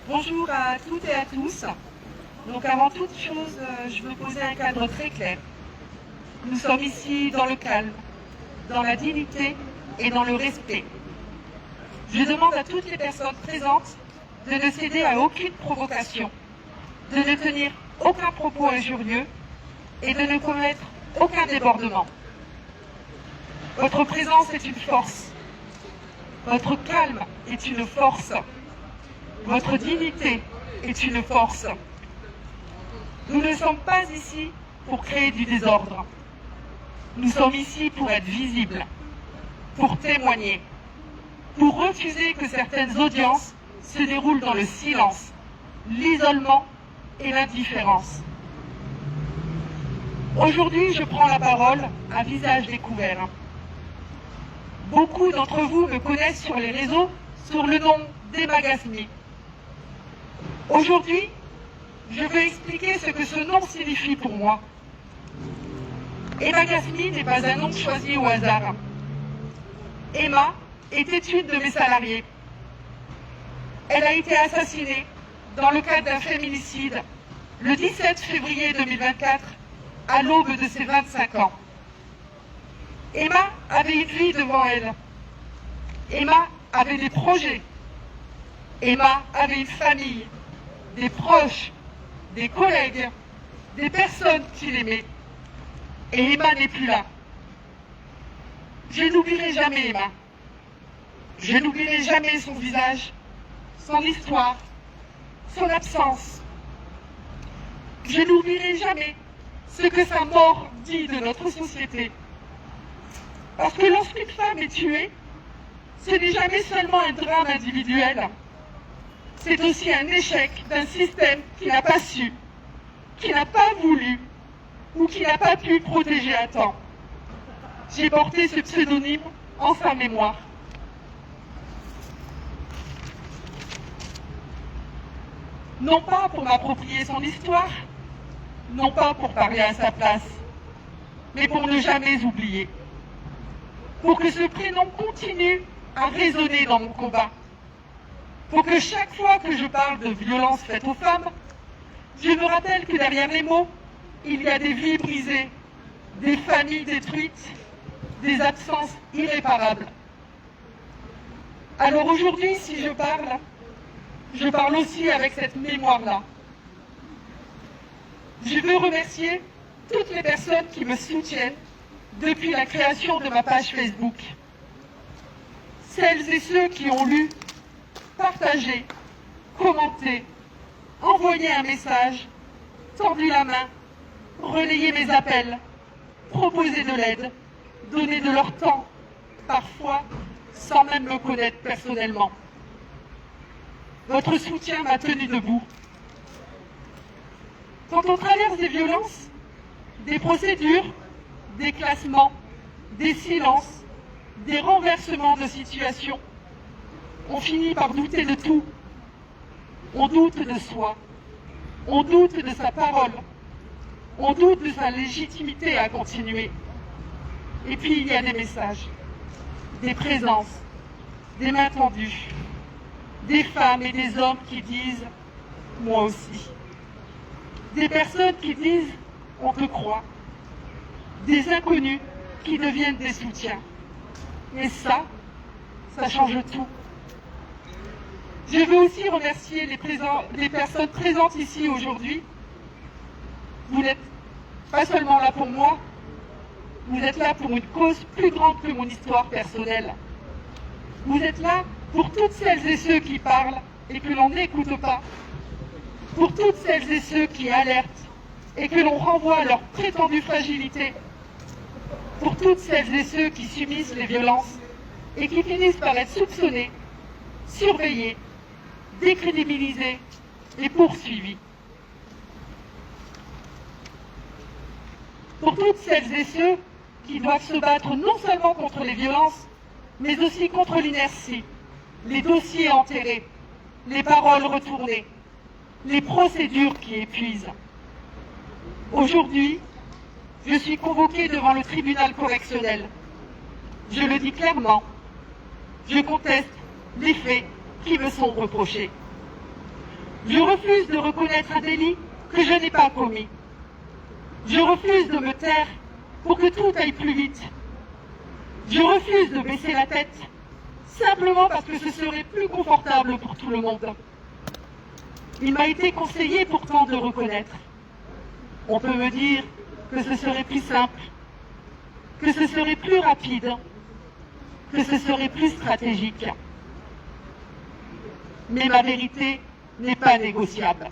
Bonjour à toutes et à tous. Donc avant toute chose, je veux poser un cadre très clair. Nous sommes ici dans le calme, dans la dignité et dans le respect. Je demande à toutes les personnes présentes de ne céder à aucune provocation, de ne tenir aucun propos injurieux et de ne commettre aucun débordement. Votre présence est une force. Votre calme est une force. Votre dignité est une force. Nous ne sommes pas ici pour créer du désordre. Nous sommes ici pour être visibles, pour témoigner, pour refuser que certaines audiences se déroulent dans le silence, l'isolement et l'indifférence. Aujourd'hui, je prends la parole à visage découvert. Beaucoup d'entre vous me connaissent sur les réseaux sur le nom d'Emma Gasmi. Aujourd'hui, je veux expliquer ce que ce nom signifie pour moi. Emma Gasmi n'est pas un nom choisi au hasard. Emma était une de mes salariées. Elle a été assassinée dans le cadre d'un féminicide le 17 février 2024 à l'aube de ses 25 ans. Emma avait une vie devant elle. Emma avait des projets. Emma avait une famille, des proches, des collègues, des personnes qui l'aimaient. Et Emma n'est plus là. Je n'oublierai jamais Emma. Je n'oublierai jamais son visage, son histoire, son absence. Je n'oublierai jamais ce que sa mort dit de notre société. Parce que lorsqu'une femme est tuée, ce n'est jamais seulement un drame individuel. C'est aussi un échec d'un système qui n'a pas su, qui n'a pas voulu ou qui n'a pas pu protéger à temps. J'ai porté ce pseudonyme en sa mémoire. Non pas pour m'approprier son histoire, non pas pour parler à sa place, mais pour ne jamais oublier. Pour que ce prénom continue à résonner dans mon combat. Pour que chaque fois que je parle de violence faite aux femmes, je me rappelle que derrière les mots, il y a des vies brisées, des familles détruites, des absences irréparables. Alors aujourd'hui, si je parle aussi avec cette mémoire-là. Je veux remercier toutes les personnes qui me soutiennent depuis la création de ma page Facebook. Celles et ceux qui ont lu, partagé, commenté, envoyé un message, tendu la main, relayé mes appels, proposé de l'aide, donné de leur temps, parfois sans même me connaître personnellement. Votre soutien m'a tenu debout. Quand on traverse des violences, des procédures, des classements, des silences, des renversements de situation, on finit par douter de tout. On doute de soi, on doute de sa parole, on doute de sa légitimité à continuer. Et puis il y a des messages, des présences, des mains tendues, des femmes et des hommes qui disent « moi aussi ». Des personnes qui disent « on te croit ». Des inconnus qui deviennent des soutiens. Et ça change tout. Je veux aussi remercier les personnes présentes ici aujourd'hui. Vous n'êtes pas seulement là pour moi, vous êtes là pour une cause plus grande que mon histoire personnelle. Vous êtes là pour toutes celles et ceux qui parlent et que l'on n'écoute pas. Pour toutes celles et ceux qui alertent et que l'on renvoie à leur prétendue fragilité. Pour toutes celles et ceux qui subissent les violences et qui finissent par être soupçonnés, surveillés, décrédibilisés et poursuivis. Pour toutes celles et ceux qui doivent se battre non seulement contre les violences, mais aussi contre l'inertie, les dossiers enterrés, les paroles retournées, les procédures qui épuisent. Aujourd'hui, je suis convoquée devant le tribunal correctionnel. Je le dis clairement, je conteste les faits qui me sont reprochés. Je refuse de reconnaître un délit que je n'ai pas commis. Je refuse de me taire pour que tout aille plus vite. Je refuse de baisser la tête simplement parce que ce serait plus confortable pour tout le monde. Il m'a été conseillé pourtant de reconnaître. On peut me dire que ce serait plus simple, que ce serait plus rapide, que ce serait plus stratégique. Mais ma vérité n'est pas négociable.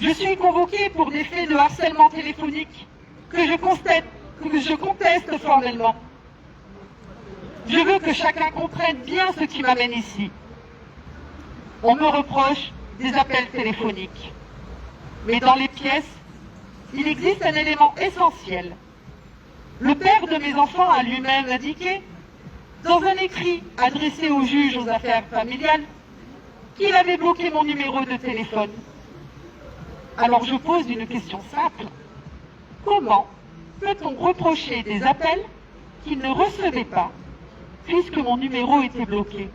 Je suis convoquée pour des faits de harcèlement téléphonique que je conteste formellement. Je veux que chacun comprenne bien ce qui m'amène ici. On me reproche des appels téléphoniques. Mais dans les pièces, il existe un élément essentiel. Le père de mes enfants a lui-même indiqué, dans un écrit adressé au juge aux affaires familiales, qu'il avait bloqué mon numéro de téléphone. Alors je pose une question simple. Comment peut-on reprocher des appels qu'il ne recevait pas, puisque mon numéro était bloqué?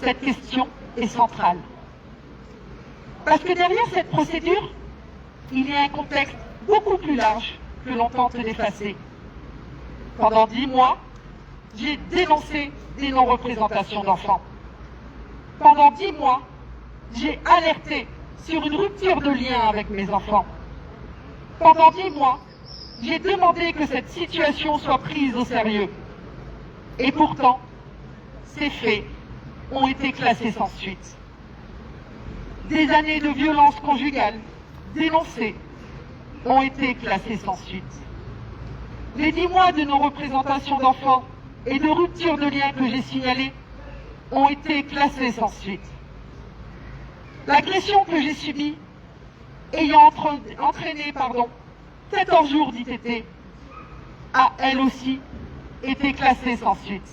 Cette question est centrale. Parce que derrière cette procédure, il y a un contexte beaucoup plus large que l'on tente d'effacer. Pendant 10 mois, j'ai dénoncé des non-représentations d'enfants. Pendant 10 mois, j'ai alerté sur une rupture de lien avec mes enfants. Pendant 10 mois, j'ai demandé que cette situation soit prise au sérieux. Et pourtant, ces faits ont été classés sans suite. Des années de violence conjugale dénoncées ont été classées sans suite. Les 10 mois de non-représentation d'enfants et de rupture de lien que j'ai signalés ont été classés sans suite. L'agression que j'ai subie, ayant entraîné 14 jours d'ITT, a elle aussi été classée sans suite.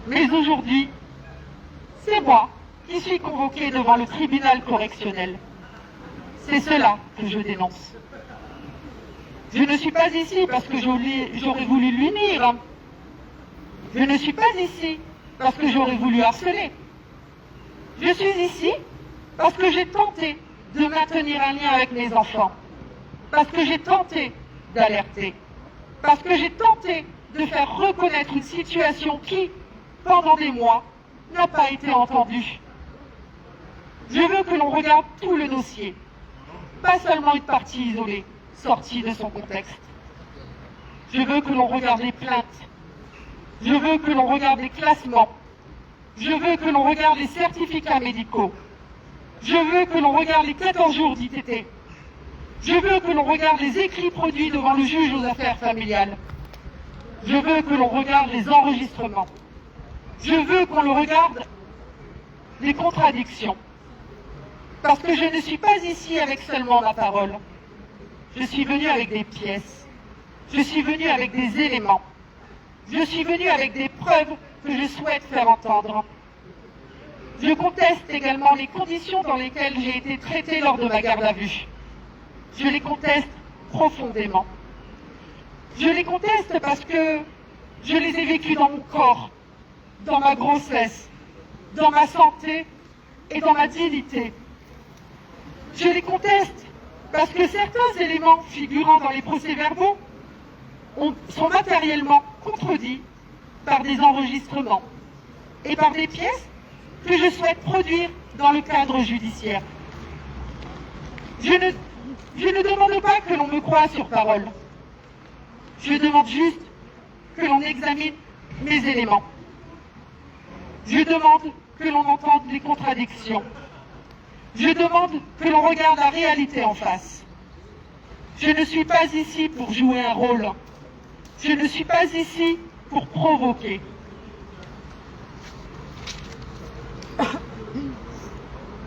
Mais aujourd'hui, c'est moi qui suis convoquée devant le tribunal correctionnel. C'est cela que je dénonce. Je ne suis pas ici parce que j'aurais voulu lui nuire. Je ne suis pas ici parce que j'aurais voulu harceler. Je suis ici parce que j'ai tenté de maintenir un lien avec mes enfants. Parce que j'ai tenté d'alerter. Parce que j'ai tenté de faire reconnaître une situation qui, pendant des mois, n'a pas été entendue. Je veux que l'on regarde tout le dossier, pas seulement une partie isolée, sortie de son contexte. Je veux que l'on regarde les plaintes. Je veux que l'on regarde les classements. Je veux que l'on regarde les certificats médicaux. Je veux que l'on regarde les 14 jours d'ITT. Je veux que l'on regarde les écrits produits devant le juge aux affaires familiales. Je veux que l'on regarde les enregistrements. Je veux qu'on le regarde les contradictions. Parce que je ne suis pas ici avec seulement ma parole. Je suis venue avec des pièces. Je suis venue avec des éléments. Je suis venue avec des preuves que je souhaite faire entendre. Je conteste également les conditions dans lesquelles j'ai été traitée lors de ma garde à vue. Je les conteste profondément. Je les conteste parce que je les ai vécues dans mon corps, dans ma grossesse, dans ma santé et dans ma dignité. Je les conteste parce que certains éléments figurant dans les procès-verbaux sont matériellement contredits par des enregistrements et par des pièces que je souhaite produire dans le cadre judiciaire. Je ne demande pas que l'on me croie sur parole. Je demande juste que l'on examine mes éléments. Je demande que l'on entende les contradictions. Je demande que l'on regarde la réalité en face. Je ne suis pas ici pour jouer un rôle. Je ne suis pas ici pour provoquer.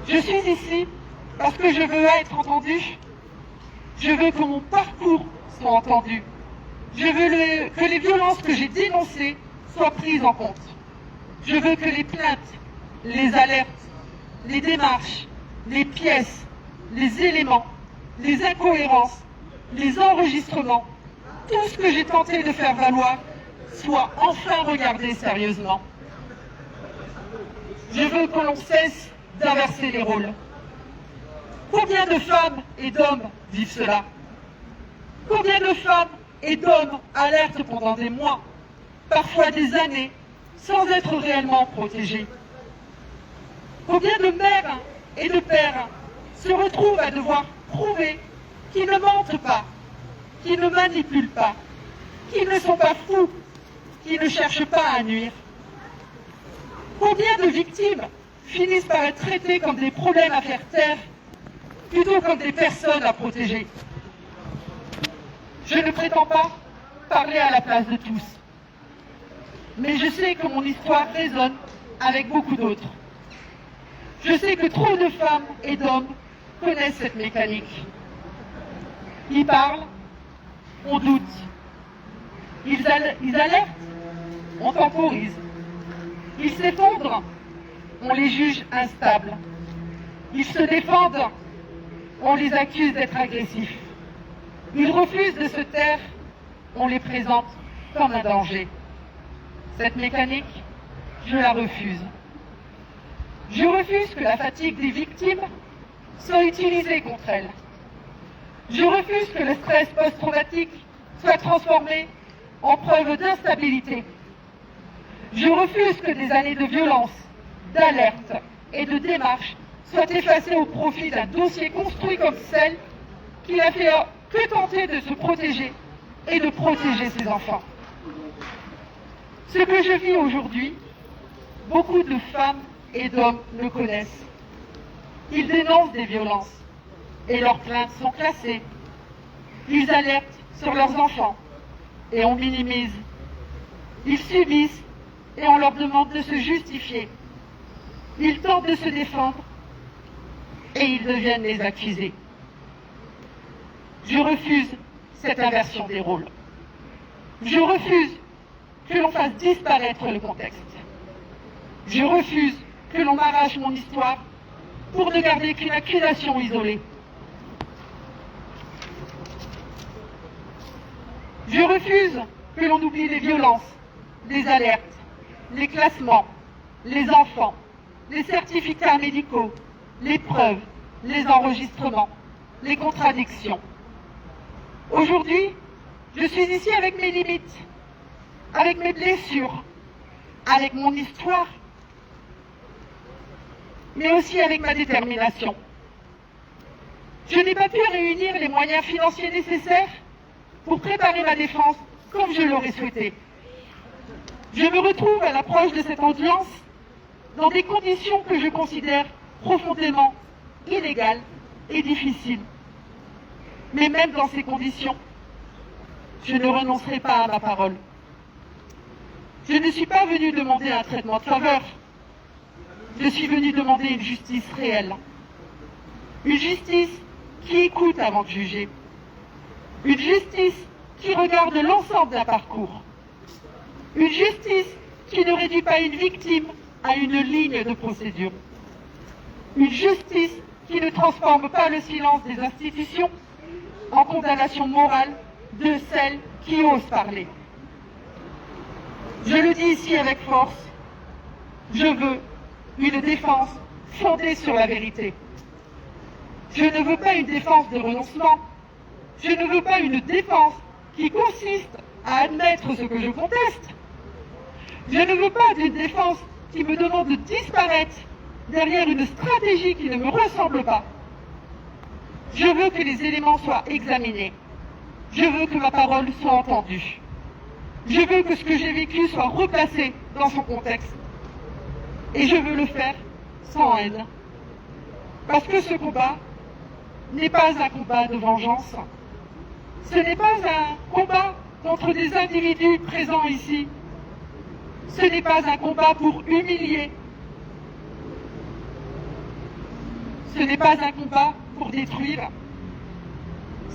Je suis ici parce que je veux être entendue. Je veux que mon parcours soit entendu. Je veux que les violences que j'ai dénoncées soient prises en compte. Je veux que les plaintes, les alertes, les démarches, les pièces, les éléments, les incohérences, les enregistrements, tout ce que j'ai tenté de faire valoir soit enfin regardée sérieusement. Je veux que l'on cesse d'inverser les rôles. Combien de femmes et d'hommes vivent cela? Combien de femmes et d'hommes alertent pendant des mois, parfois des années, sans être réellement protégés? Combien de mères et de pères se retrouvent à devoir prouver qu'ils ne mentent pas, qu'ils ne manipulent pas, qu'ils ne sont pas fous, qu'ils ne cherchent pas à nuire? Combien de victimes finissent par être traitées comme des problèmes à faire taire, plutôt comme des personnes à protéger? Je ne prétends pas parler à la place de tous, mais je sais que mon histoire résonne avec beaucoup d'autres. Je sais que trop de femmes et d'hommes connaissent cette mécanique. Ils parlent, on doute. Ils alertent, on temporise. Ils s'effondrent, on les juge instables. Ils se défendent, on les accuse d'être agressifs. Ils refusent de se taire, on les présente comme un danger. Cette mécanique, je la refuse. Je refuse que la fatigue des victimes soit utilisée contre elles. Je refuse que le stress post-traumatique soit transformé en preuve d'instabilité. Je refuse que des années de violence, d'alerte et de démarche soient effacées au profit d'un dossier construit comme celle qui n'a fait que tenter de se protéger et de protéger ses enfants. Ce que je vis aujourd'hui, beaucoup de femmes et d'hommes le connaissent. Ils dénoncent des violences et leurs plaintes sont classées. Ils alertent sur leurs enfants et on minimise. Ils subissent et on leur demande de se justifier. Ils tentent de se défendre et ils deviennent les accusés. Je refuse cette inversion des rôles. Je refuse que l'on fasse disparaître le contexte. Je refuse que l'on m'arrache mon histoire pour ne garder qu'une accusation isolée. Je refuse que l'on oublie les violences, les alertes, les classements, les enfants, les certificats médicaux, les preuves, les enregistrements, les contradictions. Aujourd'hui, je suis ici avec mes limites, avec mes blessures, avec mon histoire, mais aussi avec ma détermination. Je n'ai pas pu réunir les moyens financiers nécessaires pour préparer ma défense comme je l'aurais souhaité. Je me retrouve à l'approche de cette audience dans des conditions que je considère profondément illégales et difficiles. Mais même dans ces conditions, je ne renoncerai pas à ma parole. Je ne suis pas venu demander un traitement de faveur. Je suis venu demander une justice réelle. Une justice qui écoute avant de juger. Une justice qui regarde l'ensemble d'un parcours. Une justice qui ne réduit pas une victime à une ligne de procédure. Une justice qui ne transforme pas le silence des institutions en condamnation morale de celles qui osent parler. Je le dis ici avec force, je veux une défense fondée sur la vérité. Je ne veux pas une défense de renoncement. Je ne veux pas une défense qui consiste à admettre ce que je conteste. Je ne veux pas d'une défense qui me demande de disparaître derrière une stratégie qui ne me ressemble pas. Je veux que les éléments soient examinés. Je veux que ma parole soit entendue. Je veux que ce que j'ai vécu soit replacé dans son contexte. Et je veux le faire sans haine. Parce que ce combat n'est pas un combat de vengeance. Ce n'est pas un combat contre des individus présents ici. Ce n'est pas un combat pour humilier. Ce n'est pas un combat pour détruire.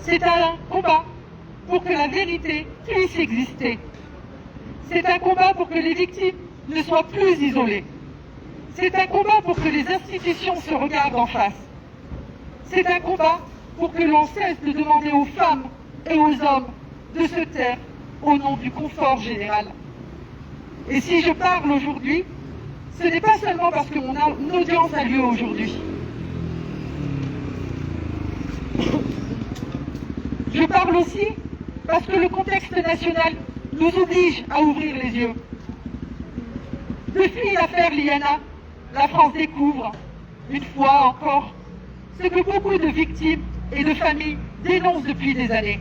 C'est un combat pour que la vérité puisse exister. C'est un combat pour que les victimes ne soient plus isolées. C'est un combat pour que les institutions se regardent en face. C'est un combat pour que l'on cesse de demander aux femmes et aux hommes de se taire au nom du confort général. Et si je parle aujourd'hui, ce n'est pas seulement parce que mon audience a lieu aujourd'hui. Je parle aussi parce que le contexte national nous oblige à ouvrir les yeux. Depuis l'affaire Liana, la France découvre, une fois encore, ce que beaucoup de victimes et de familles dénoncent depuis des années.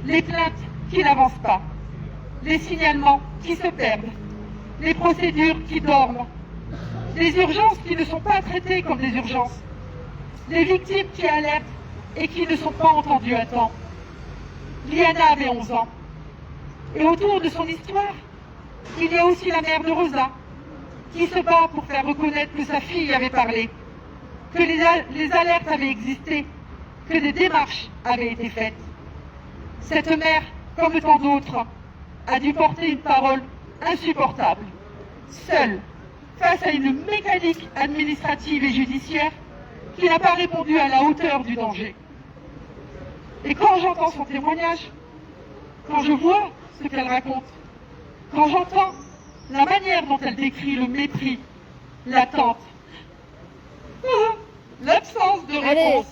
Les plaintes qui n'avancent pas, les signalements qui se perdent, les procédures qui dorment, les urgences qui ne sont pas traitées comme des urgences, les victimes qui alertent et qui ne sont pas entendues à temps. Liana avait 11 ans. Et autour de son histoire, il y a aussi la mère de Rosa, qui se bat pour faire reconnaître que sa fille avait parlé, que les alertes avaient existé, que des démarches avaient été faites. Cette mère, comme tant d'autres, a dû porter une parole insupportable, seule, face à une mécanique administrative et judiciaire qui n'a pas répondu à la hauteur du danger. Et quand j'entends son témoignage, quand je vois ce qu'elle raconte, quand j'entends la manière dont elle décrit le mépris, l'attente, l'absence de réponse,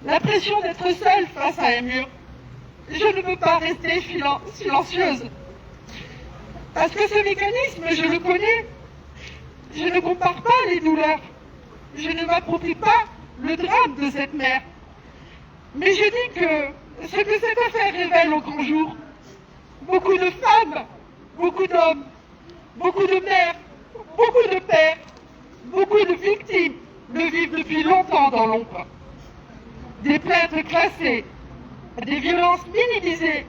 la pression d'être seule face à un mur, je ne peux pas rester silencieuse. Parce que ce mécanisme, je le connais. Je ne compare pas les douleurs. Je ne m'approprie pas le drame de cette mère. Mais je dis que ce que cette affaire révèle au grand jour, beaucoup de femmes, beaucoup d'hommes, beaucoup de mères, beaucoup de pères, beaucoup de victimes le vivent depuis longtemps dans l'ombre. Des plaintes classées, des violences minimisées,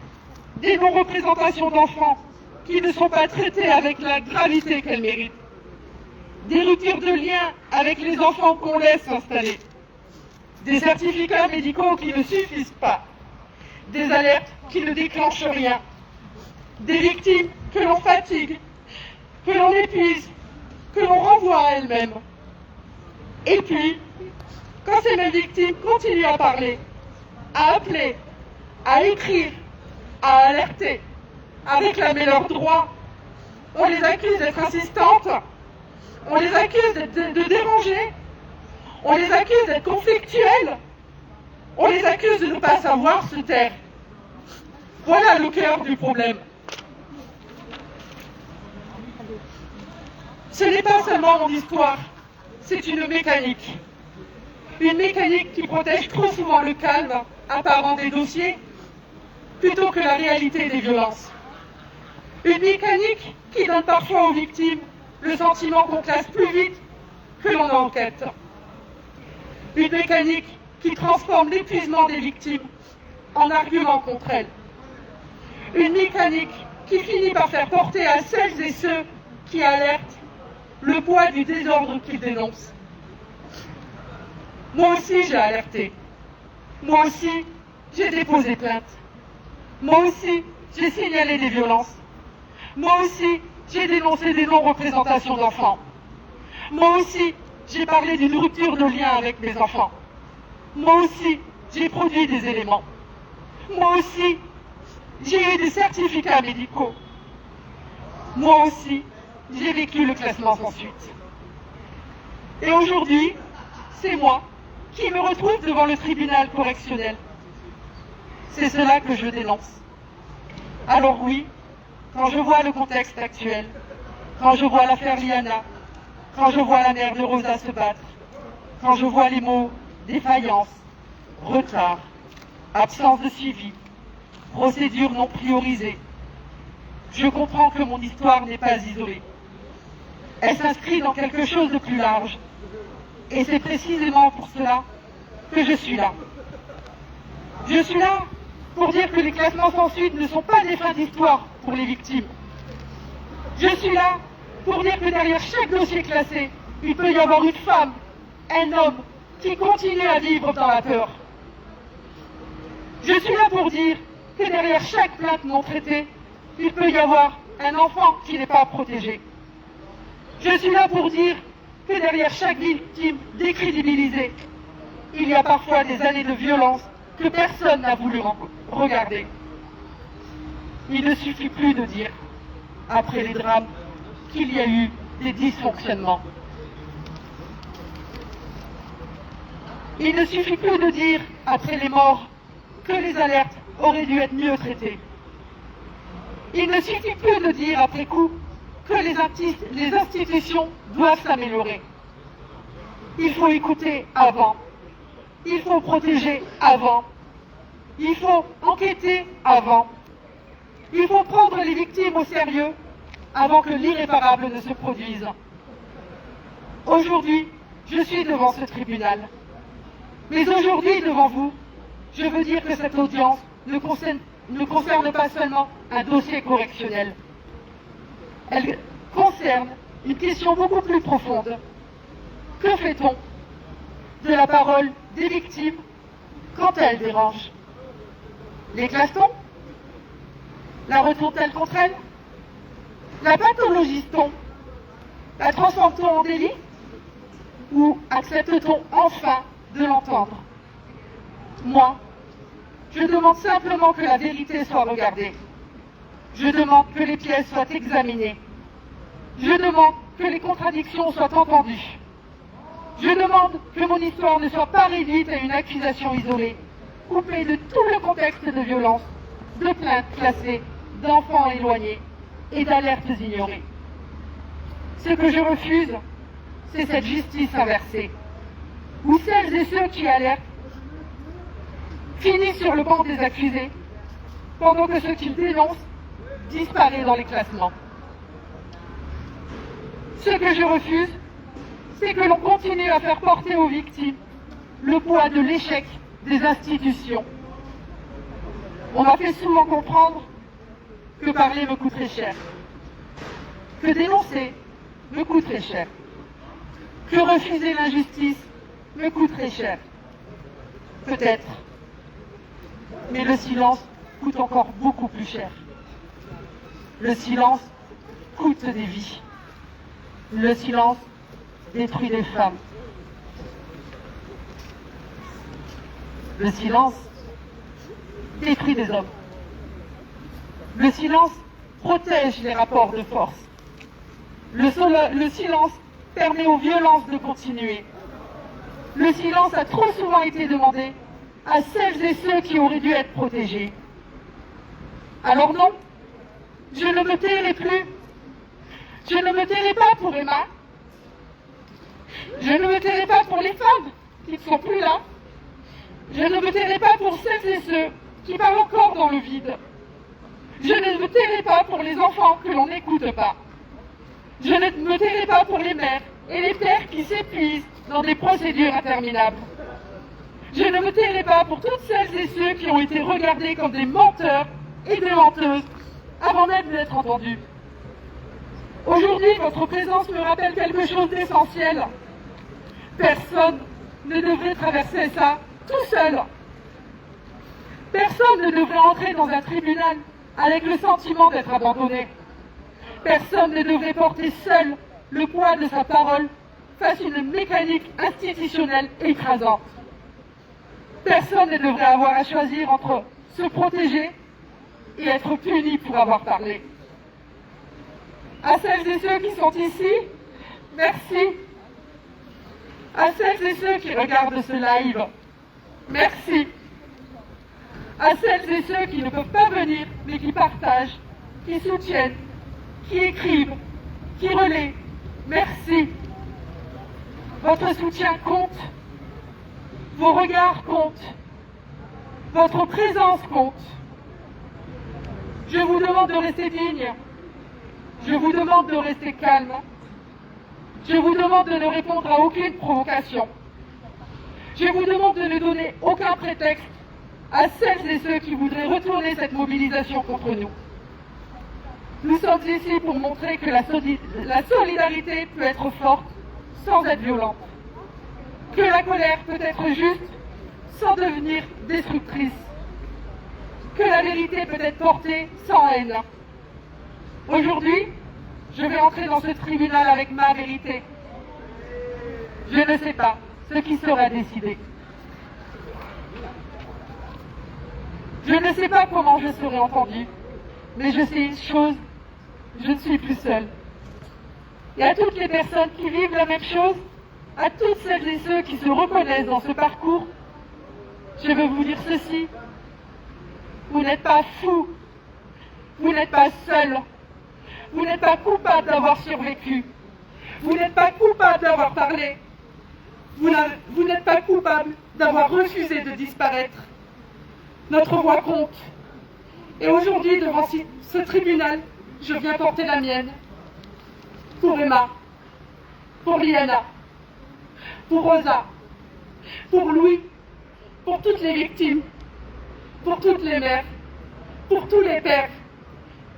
des non-représentations d'enfants qui ne sont pas traités avec la gravité qu'elles méritent, des ruptures de liens avec les enfants qu'on laisse s'installer, des certificats médicaux qui ne suffisent pas, des alertes qui ne déclenchent rien, des victimes que l'on fatigue, que l'on épuise, que l'on renvoie à elles-mêmes. Et puis, quand ces mêmes victimes continuent à parler, à appeler, à écrire, à alerter, à réclamer leurs droits, on les accuse d'être insistantes, on les accuse de déranger, on les accuse d'être conflictuelles, on les accuse de ne pas savoir se taire. Voilà le cœur du problème. Ce n'est pas seulement mon histoire, c'est une mécanique. Une mécanique qui protège trop souvent le calme apparent des dossiers plutôt que la réalité des violences. Une mécanique qui donne parfois aux victimes le sentiment qu'on classe plus vite que l'on enquête. Une mécanique qui transforme l'épuisement des victimes en argument contre elles. Une mécanique qui finit par faire porter à celles et ceux qui alertent le poids du désordre qu'ils dénoncent. Moi aussi j'ai alerté. Moi aussi j'ai déposé plainte. Moi aussi j'ai signalé des violences. Moi aussi j'ai dénoncé des non-représentations d'enfants. Moi aussi j'ai parlé d'une rupture de lien avec mes enfants. Moi aussi j'ai produit des éléments. Moi aussi j'ai eu des certificats médicaux. Moi aussi j'ai vécu le classement sans suite. Et aujourd'hui, c'est moi qui me retrouve devant le tribunal correctionnel. C'est cela que je dénonce. Alors oui, quand je vois le contexte actuel, quand je vois l'affaire Liana, quand je vois la mère de Rosa se battre, quand je vois les mots défaillance, retard, absence de suivi, procédure non priorisée, je comprends que mon histoire n'est pas isolée. Elle s'inscrit dans quelque chose de plus large. Et c'est précisément pour cela que je suis là. Je suis là pour dire que les classements sans suite ne sont pas des fins d'histoire pour les victimes. Je suis là pour dire que derrière chaque dossier classé, il peut y avoir une femme, un homme qui continue à vivre dans la peur. Je suis là pour dire que derrière chaque plainte non traitée, il peut y avoir un enfant qui n'est pas protégé. Je suis là pour dire que derrière chaque victime décrédibilisée, il y a parfois des années de violence que personne n'a voulu regarder. Il ne suffit plus de dire. après les drames, qu'il y a eu des dysfonctionnements. Il ne suffit plus de dire, après les morts, que les alertes auraient dû être mieux traitées. Il ne suffit plus de dire, après coup, que les institutions doivent s'améliorer. Il faut écouter avant. Il faut protéger avant. Il faut enquêter avant. Il faut prendre les victimes au sérieux avant que l'irréparable ne se produise. Aujourd'hui, je suis devant ce tribunal. Mais aujourd'hui, devant vous, je veux dire que cette audience ne concerne pas seulement un dossier correctionnel. Elle concerne une question beaucoup plus profonde. Que fait-on de la parole des victimes quand elle dérange? Les classe-t-on? La retourne-t-elle contre elles? La pathologise-t-on? La transforme-t-on en délit? Ou accepte-t-on enfin de l'entendre? Moi, je demande simplement que la vérité soit regardée. Je demande que les pièces soient examinées. Je demande que les contradictions soient entendues. Je demande que mon histoire ne soit pas réduite à une accusation isolée, coupée de tout le contexte de violence, de plaintes classées, d'enfants éloignés et d'alertes ignorées. Ce que je refuse, c'est cette justice inversée, où celles et ceux qui alertent finissent sur le banc des accusés, pendant que ceux qu'ils dénoncent disparaissent dans les classements. Ce que je refuse, c'est que l'on continue à faire porter aux victimes le poids de l'échec des institutions. On m'a fait souvent comprendre que parler me coûterait cher, que dénoncer me coûterait cher, que refuser l'injustice me coûterait cher. Peut-être, mais le silence coûte encore beaucoup plus cher. Le silence coûte des vies. Le silence détruit des femmes. Le silence détruit des hommes. Le silence protège les rapports de force. Le silence permet aux violences de continuer. Le silence a trop souvent été demandé à celles et ceux qui auraient dû être protégés. Alors non, je ne me tairai plus. Je ne me tairai pas pour Emma. Je ne me tairai pas pour les femmes qui ne sont plus là. Je ne me tairai pas pour celles et ceux qui parlent encore dans le vide. Je ne me tairai pas pour les enfants que l'on n'écoute pas. Je ne me tairai pas pour les mères et les pères qui s'épuisent dans des procédures interminables. Je ne me tairai pas pour toutes celles et ceux qui ont été regardés comme des menteurs et des menteuses avant même d'être entendus. Aujourd'hui, votre présence me rappelle quelque chose d'essentiel. Personne ne devrait traverser ça tout seul. Personne ne devrait entrer dans un tribunal avec le sentiment d'être abandonné. Personne ne devrait porter seul le poids de sa parole face à une mécanique institutionnelle écrasante. Personne ne devrait avoir à choisir entre se protéger et être puni pour avoir parlé. À celles et ceux qui sont ici, merci. À celles et ceux qui regardent ce live, merci. À celles et ceux qui ne peuvent pas venir, mais qui partagent, qui soutiennent, qui écrivent, qui relaient, merci. Votre soutien compte. Vos regards comptent. Votre présence compte. Je vous demande de rester digne. Je vous demande de rester calme. Je vous demande de ne répondre à aucune provocation. Je vous demande de ne donner aucun prétexte à celles et ceux qui voudraient retourner cette mobilisation contre nous. Nous sommes ici pour montrer que la solidarité peut être forte sans être violente. Que la colère peut être juste sans devenir destructrice. Que la vérité peut être portée sans haine. Aujourd'hui, je vais entrer dans ce tribunal avec ma vérité. Je ne sais pas ce qui sera décidé. Je ne sais pas comment je serai entendue, mais je sais une chose, je ne suis plus seule. Et à toutes les personnes qui vivent la même chose, à toutes celles et ceux qui se reconnaissent dans ce parcours, je veux vous dire ceci. Vous n'êtes pas fous, vous n'êtes pas seuls, vous n'êtes pas coupable d'avoir survécu, vous n'êtes pas coupable d'avoir parlé, vous n'êtes pas coupable d'avoir refusé de disparaître. Notre voix compte. Et aujourd'hui, devant ce tribunal, je viens porter la mienne. Pour Emma, pour Liana, pour Rosa, pour Louis, pour toutes les victimes, pour toutes les mères, pour tous les pères,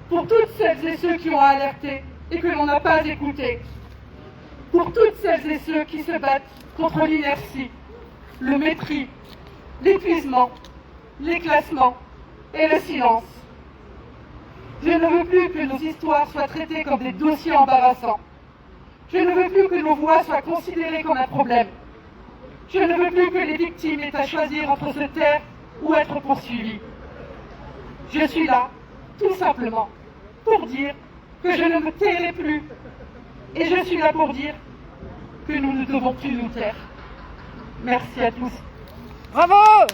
pour toutes celles et ceux qui ont alerté et que l'on n'a pas écouté, pour toutes celles et ceux qui se battent contre l'inertie, le mépris, l'épuisement, l'éclassement et le silence. Je ne veux plus que nos histoires soient traitées comme des dossiers embarrassants. Je ne veux plus que nos voix soient considérées comme un problème. Je ne veux plus que les victimes aient à choisir entre se taire ou être poursuivies. Je suis là, tout simplement, pour dire que je ne me tairai plus. Et je suis là pour dire que nous ne devons plus nous taire. Merci à tous. Bravo!